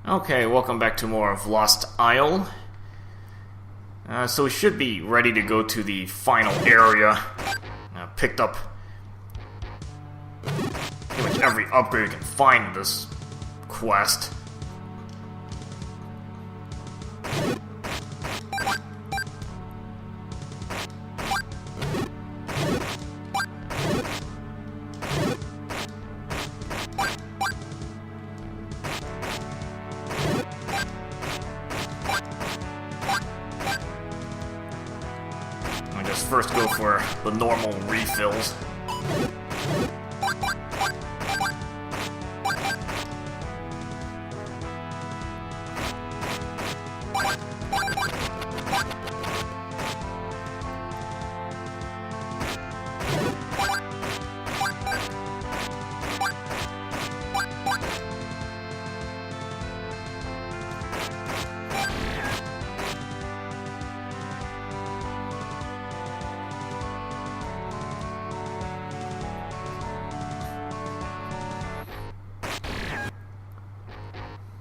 Okay, welcome back to more of Lost Isle. So we should be ready to go to the final area. Picked up pretty much every upgrade we can find in this quest. First go for the normal refills.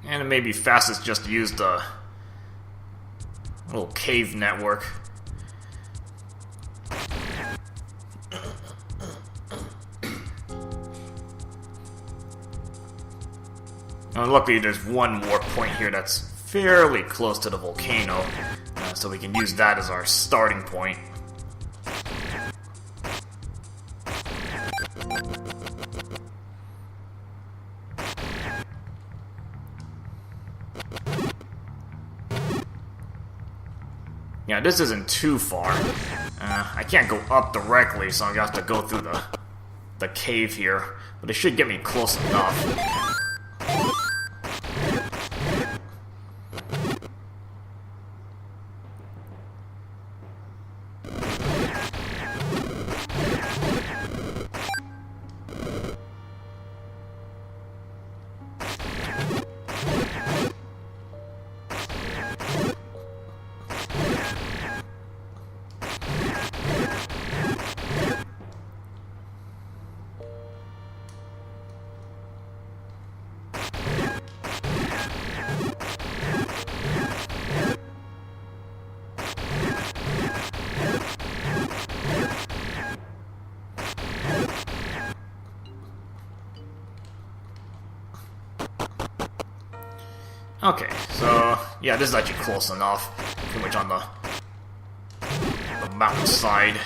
And it may be fastest just to use the little cave network. And luckily there's one more point here that's fairly close to the volcano, so we can use that as our starting point. Yeah, this isn't too far. I can't go up directly, so I'm gonna have to go through the cave here. But it should get me close enough. Okay, so yeah, this is actually close enough. Pretty much on the mountainside.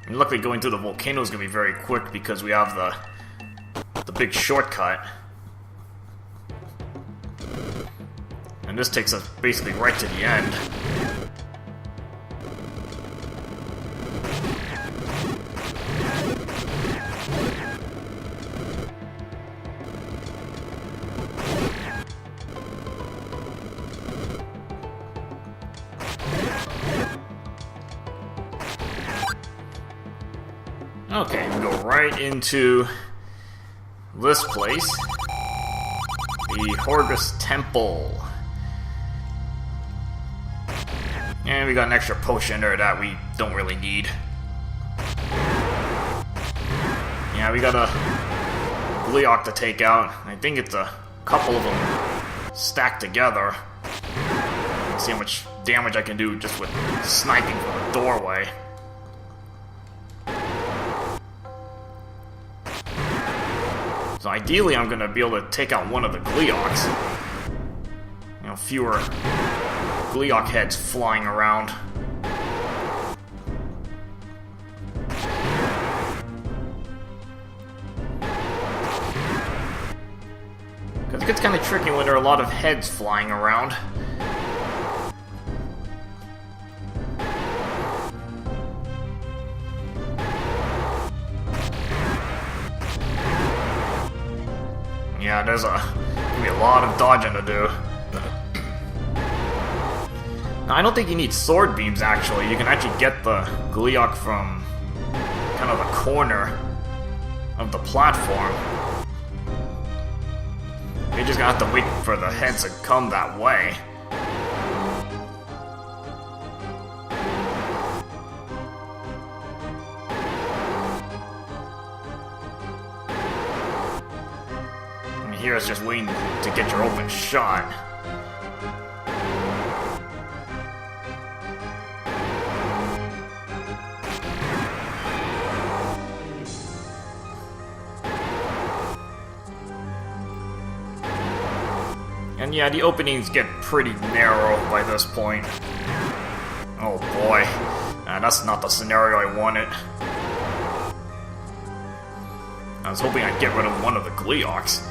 And luckily going through the volcano is going to be very quick because we have the big shortcut. And this takes us basically right to the end. Okay, we go right into this place, the Horgus Temple. And we got an extra potion there that we don't really need. Yeah, we got a Gleeok to take out. I think it's a couple of them stacked together. Let's see how much damage I can do just with sniping from the doorway. So ideally, I'm gonna be able to take out one of the Gleeoks. You know, fewer Gleeok heads flying around. Because it gets kind of tricky when there are a lot of heads flying around. Yeah, there's gonna be a lot of dodging to do. Now, I don't think you need sword beams, actually. You can actually get the Gleeok from kind of the corner of the platform. You're just gonna have to wait for the heads to come that way. And here it's just waiting to get your open shot. And yeah, the openings get pretty narrow by this point. Oh boy. That's not the scenario I wanted. I was hoping I'd get rid of one of the Gleeoks.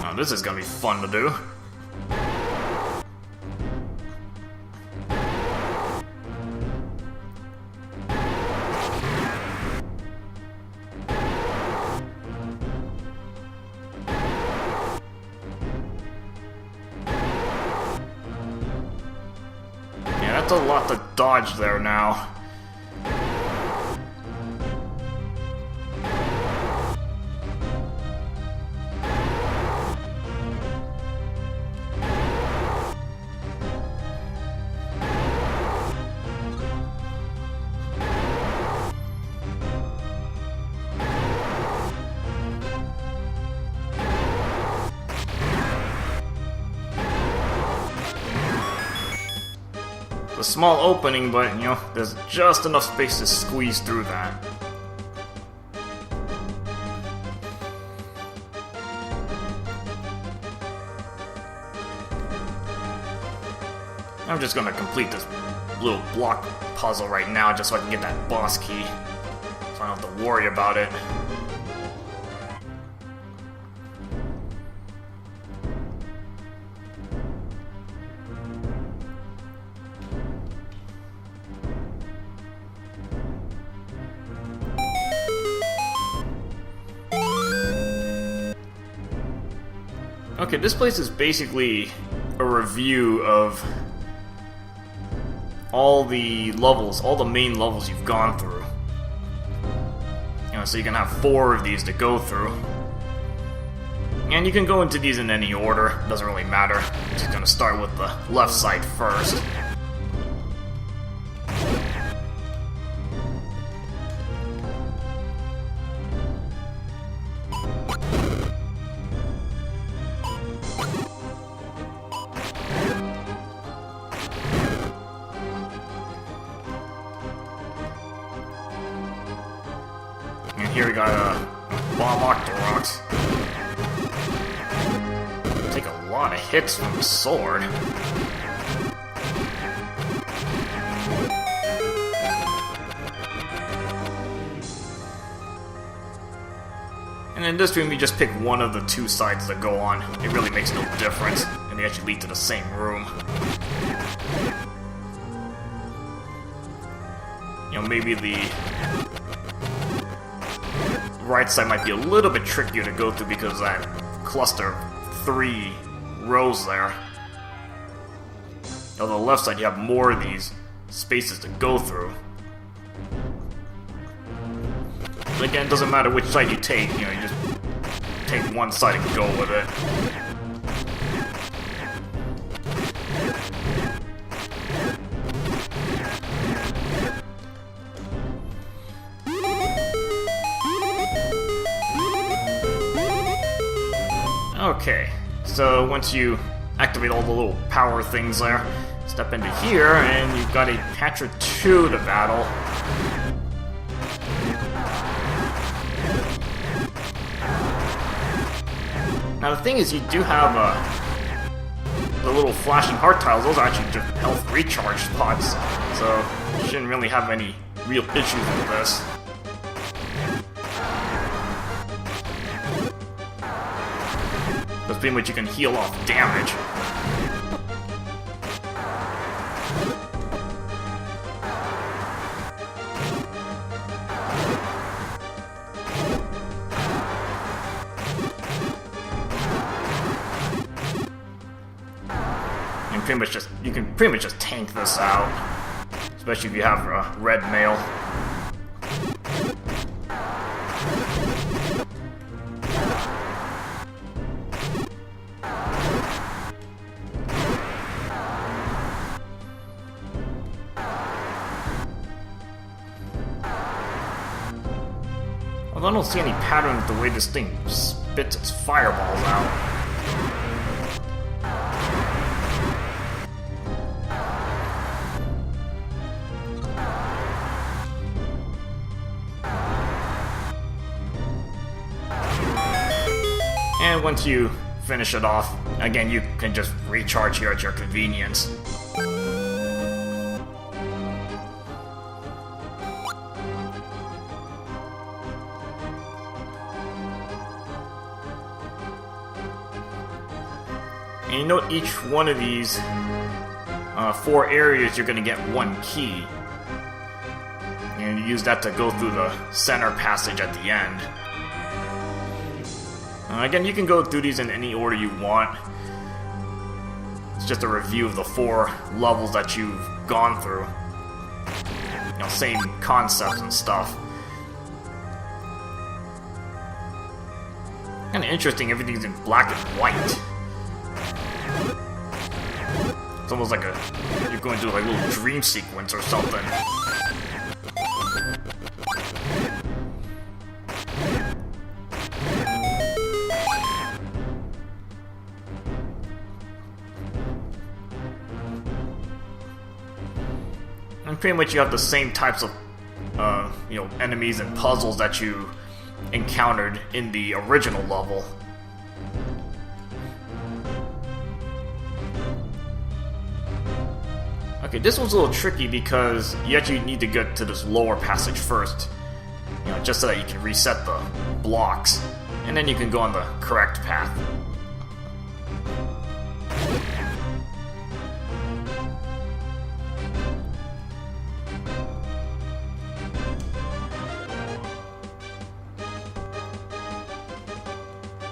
Now this is gonna be fun to do. That's a lot to dodge there now. A small opening, but, you know, there's just enough space to squeeze through that. I'm just gonna complete this little block puzzle right now just so I can get that boss key. So I don't have to worry about it. Okay, this place is basically a review of all the levels, all the main levels you've gone through. You know, so you can have 4 of these to go through. And you can go into these in any order, doesn't really matter. I'm just gonna start with the left side first. Here we got a bomb Octoroks. Take a lot of hits from the sword. And in this room, you just pick one of the 2 sides that go on. It really makes no difference, and they actually lead to the same room. You know, maybe the right side might be a little bit trickier to go through because of that cluster of 3 rows there. On the left side, you have more of these spaces to go through. But again, it doesn't matter which side you take, you know, you just take one side and go with it. Okay, so once you activate all the little power things there, step into here, and you've got a Patra 2 to battle. Now the thing is, you do have the little flashing heart tiles. Those are actually just health recharge spots, so you shouldn't really have any real issues with this. That's pretty much you can heal off damage. And you can pretty much just tank this out, especially if you have a red mail. Although I don't see any pattern with the way this thing spits its fireballs out. And once you finish it off, again, you can just recharge here at your convenience. And you note each one of these 4 areas you're going to get 1 key. And you use that to go through the center passage at the end. Again, you can go through these in any order you want. It's just a review of the 4 levels that you've gone through. You know, same concepts and stuff. Kind of interesting, everything's in black and white. It's almost like you're going through like a little dream sequence or something. And pretty much you have the same types of, enemies and puzzles that you encountered in the original level. Okay, this one's a little tricky because you actually need to get to this lower passage first, just so that you can reset the blocks, and then you can go on the correct path.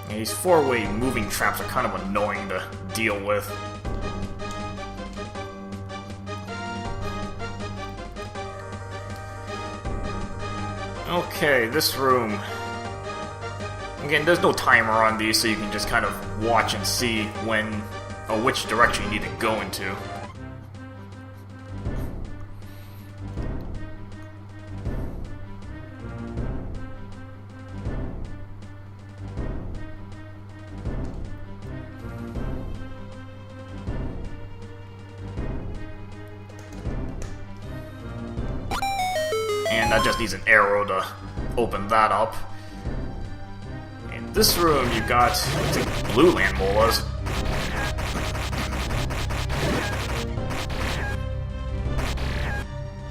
And these 4-way moving traps are kind of annoying to deal with. Okay, this room. Again, there's no timer on these, so you can just kind of watch and see when or which direction you need to go into. And that just needs an arrow to open that up. In this room, you got, I think, blue land molas.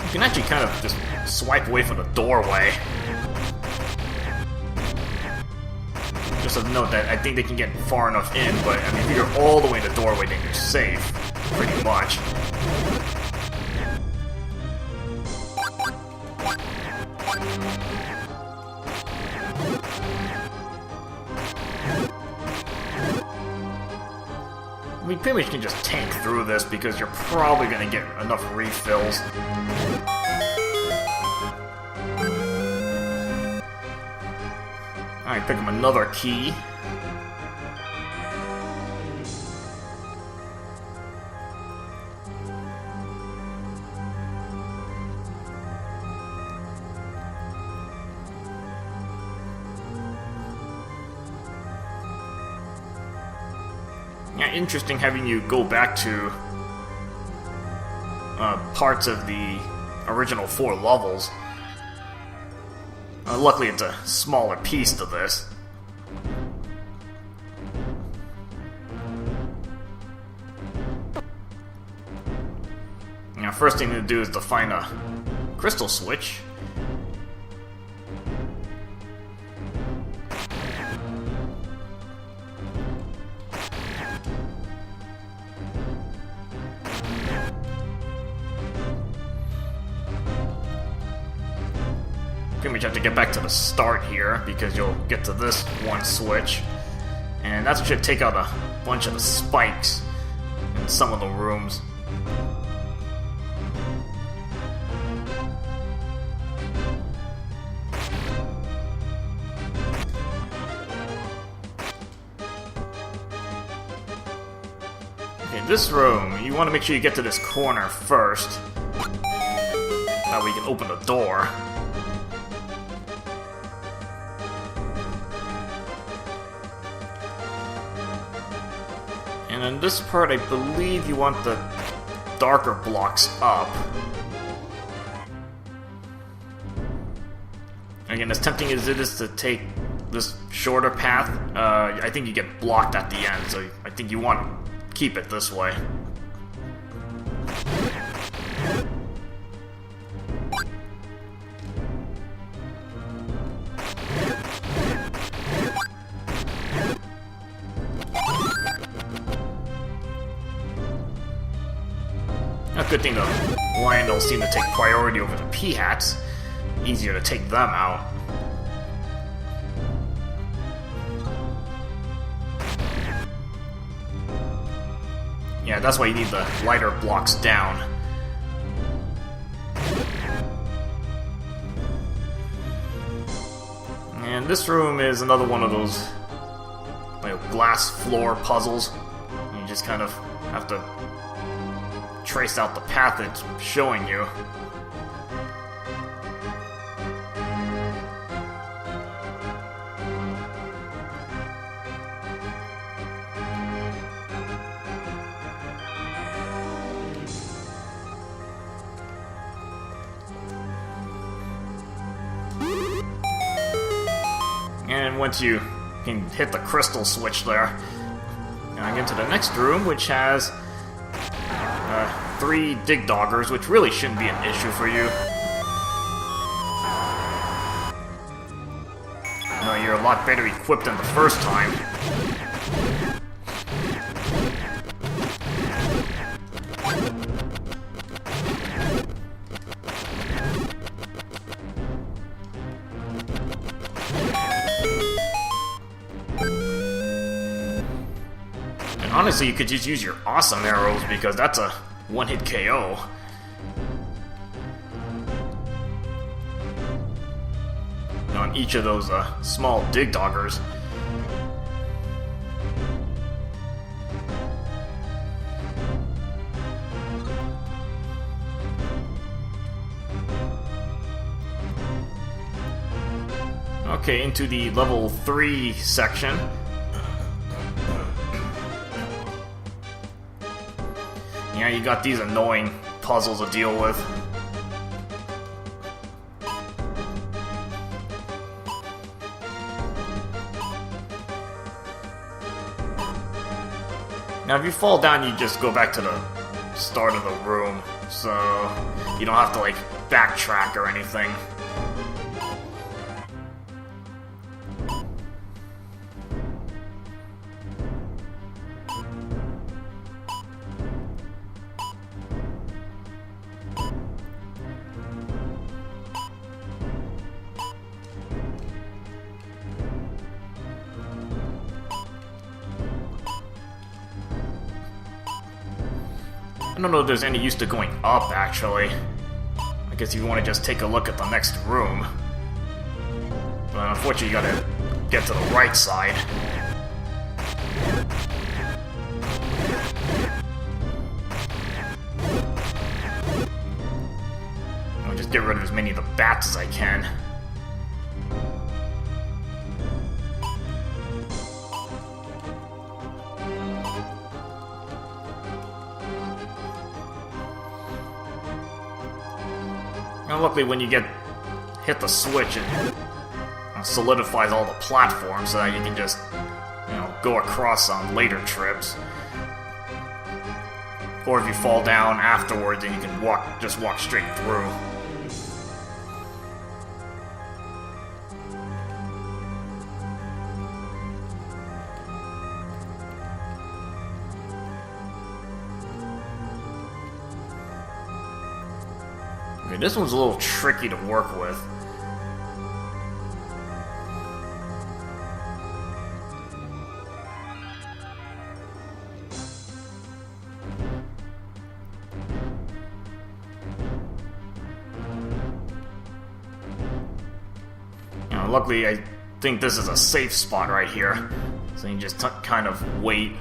You can actually kind of just swipe away from the doorway. Just a note that I think they can get far enough in, but I mean, if you're all the way in the doorway, then you're safe, pretty much. We pretty much can just tank through this because you're probably going to get enough refills. Alright, pick up another key. Yeah, interesting having you go back to parts of the original 4 levels. Luckily, it's a smaller piece to this. Now, first thing to do is to find a crystal switch. Pretty much have to get back to the start here because you'll get to this one switch, and that should take out a bunch of the spikes. And in some of the rooms. Okay, this room, you want to make sure you get to this corner first. That way you can open the door. And in this part, I believe you want the darker blocks up. Again, as tempting as it is to take this shorter path, I think you get blocked at the end, so I think you want to keep it this way. A good thing the Lionels seem to take priority over the P-Hats. Easier to take them out. Yeah, that's why you need the lighter blocks down. And this room is another one of those glass floor puzzles. You just kind of have to trace out the path it's showing you. And once you can hit the crystal switch there, now get to the next room, which has 3 dig doggers, which really shouldn't be an issue for you. No, you're a lot better equipped than the first time. And honestly, you could just use your awesome arrows because that's a one-hit KO. On each of those small dig doggers. Okay, into the level 3 section. Yeah, you got these annoying puzzles to deal with. Now, if you fall down, you just go back to the start of the room, so you don't have to, like, backtrack or anything. I don't know if there's any use to going up, actually. I guess you want to just take a look at the next room. But unfortunately, you gotta get to the right side. I'll just get rid of as many of the bats as I can. And luckily, when you hit the switch, it solidifies all the platforms so that you can just, go across on later trips. Or if you fall down afterwards, then you can just walk straight through. Okay, this one's a little tricky to work with. luckily I think this is a safe spot right here. So you just kind of wait.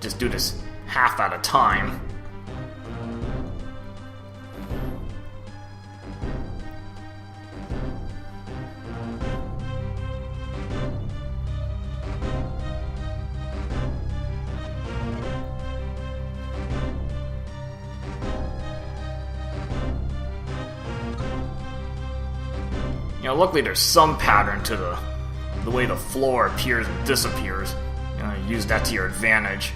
Just do this half at a time. You know, luckily there's some pattern to the way the floor appears and disappears. You know, use that to your advantage.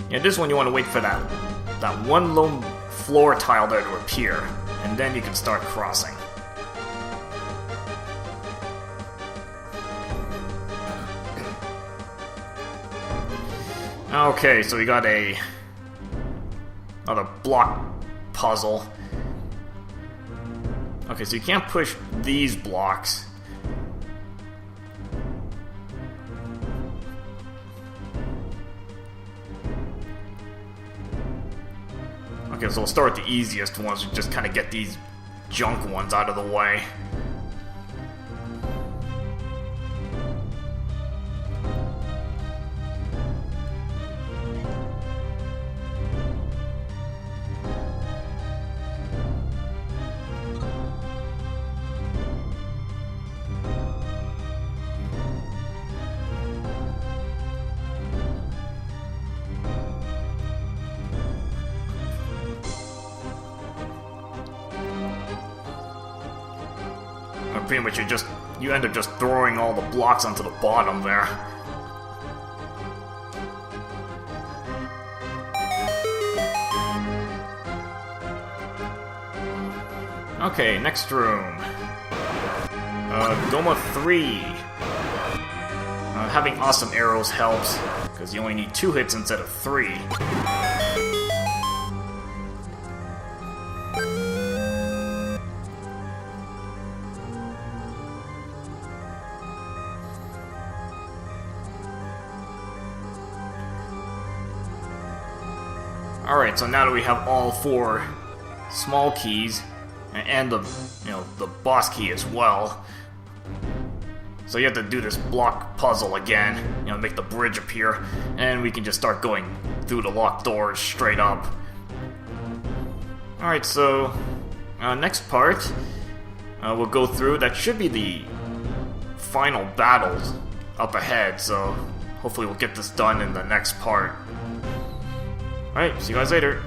Yeah, this one you want to wait for that one lone floor tile there to appear, and then you can start crossing. Okay, so we got another block puzzle. Okay, so you can't push these blocks. Okay, so we'll start with the easiest ones, just kind of get these junk ones out of the way. Pretty much you end up just throwing all the blocks onto the bottom there. Okay, next room. Goma 3. Having awesome arrows helps, because you only need 2 hits instead of 3. Alright, so now that we have all 4 small keys, and the boss key as well, so you have to do this block puzzle again, make the bridge appear, and we can just start going through the locked doors straight up. Alright, so next part, we'll go through. That should be the final battle up ahead, so hopefully we'll get this done in the next part. Alright, see you guys later.